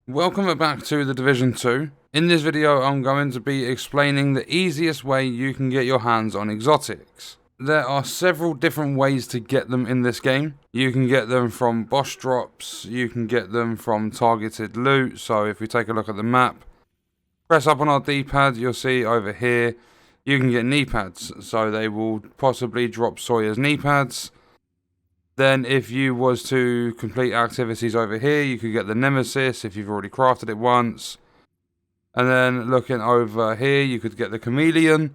Welcome back to the Division 2. In this video I'm going to be explaining the easiest way you can get your hands on exotics. There are several different ways to get them in this game. You can get them from boss drops, you can get them from targeted loot. So if we take a look at the map, press up on our D-pad, you'll see over here you can get knee pads. So they will possibly drop Sawyer's knee pads. Then if you was to complete activities over here, you could get the Nemesis if you've already crafted it once. And then looking over here, you could get the Chameleon.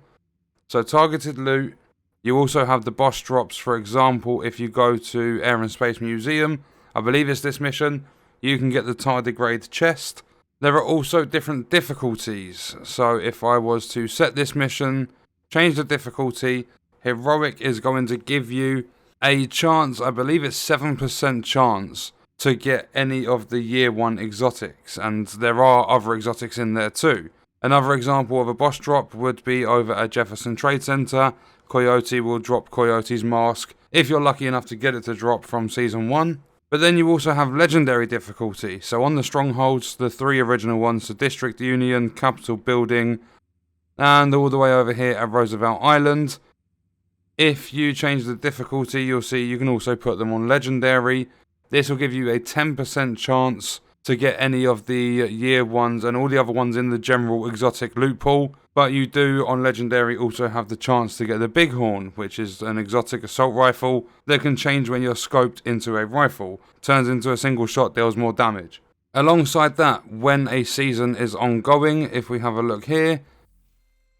So targeted loot. You also have the boss drops. For example, if you go to Air and Space Museum, I believe it's this mission, you can get the tardigrade chest. There are also different difficulties. So if I was to set this mission, change the difficulty, Heroic is going to give you a chance, I believe it's 7% chance to get any of the year 1 exotics, and there are other exotics in there too. Another example of a boss drop would be over at Jefferson Trade Center. Coyote will drop Coyote's mask if you're lucky enough to get it to drop from Season 1. But then you also have legendary difficulty, so on the strongholds, the 3 original ones, the District Union, Capitol Building, and all the way over here at Roosevelt Island. If you change the difficulty, you'll see you can also put them on legendary. This will give you a 10% chance to get any of the year 1s and all the other ones in the general exotic loot pool. But you do on legendary also have the chance to get the Bighorn, which is an exotic assault rifle that can change when you're scoped into a rifle. Turns into a single shot, deals more damage. Alongside that, when a season is ongoing, if we have a look here,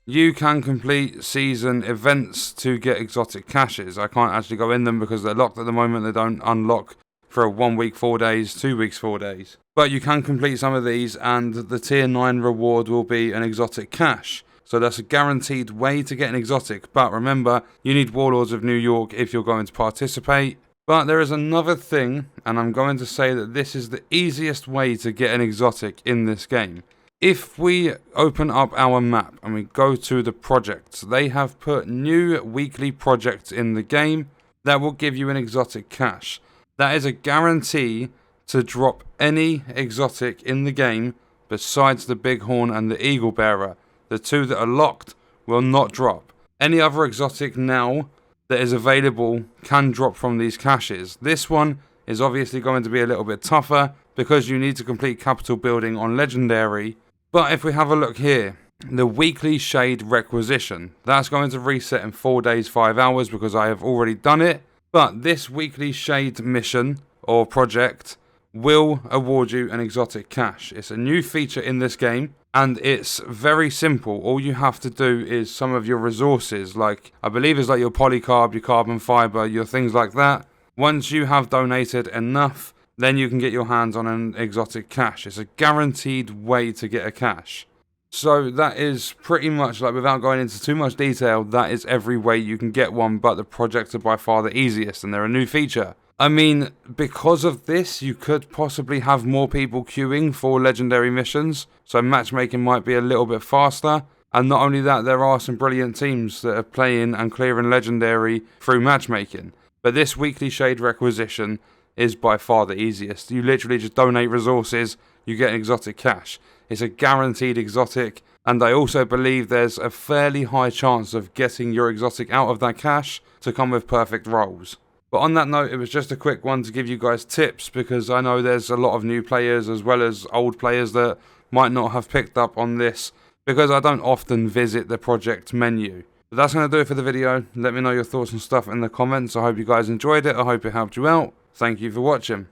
you can complete season events to get exotic caches. I can't actually go in them because they're locked at the moment. They don't unlock for 1 week, 4 days, 2 weeks, 4 days. But you can complete some of these and the tier 9 reward will be an exotic cache. So that's a guaranteed way to get an exotic. But remember, you need Warlords of New York if you're going to participate. But there is another thing, and I'm going to say that this is the easiest way to get an exotic in this game. If we open up our map and we go to the projects, they have put new weekly projects in the game that will give you an exotic cache. That is a guarantee to drop any exotic in the game besides the Bighorn and the Eagle Bearer. The 2 that are locked will not drop. Any other exotic now that is available can drop from these caches. This one is obviously going to be a little bit tougher because you need to complete Capitol Building on legendary. But if we have a look here, the weekly shade requisition, that's going to reset in 4 days, 5 hours because I have already done it. But this weekly shade mission or project will award you an exotic cache. It's a new feature in this game and it's very simple. All you have to do is some of your resources, like I believe it's like your polycarb, your carbon fiber, your things like that. Once you have donated enough, then you can get your hands on an exotic cache. It's a guaranteed way to get a cache. So that is pretty much, like, without going into too much detail, that is every way you can get one, but the projects are by far the easiest and they're a new feature. I mean, because of this, you could possibly have more people queuing for legendary missions, so matchmaking might be a little bit faster. And not only that, there are some brilliant teams that are playing and clearing legendary through matchmaking. But this weekly shade requisition is by far the easiest. You literally just donate resources, you get an exotic cache. It's a guaranteed exotic, and I also believe there's a fairly high chance of getting your exotic out of that cache to come with perfect rolls. But on that note, it was just a quick one to give you guys tips, because I know there's a lot of new players as well as old players that might not have picked up on this, because I don't often visit the project menu. But that's going to do it for the video. Let me know your thoughts and stuff in the comments. I hope you guys enjoyed it. I hope it helped you out. Thank you for watching.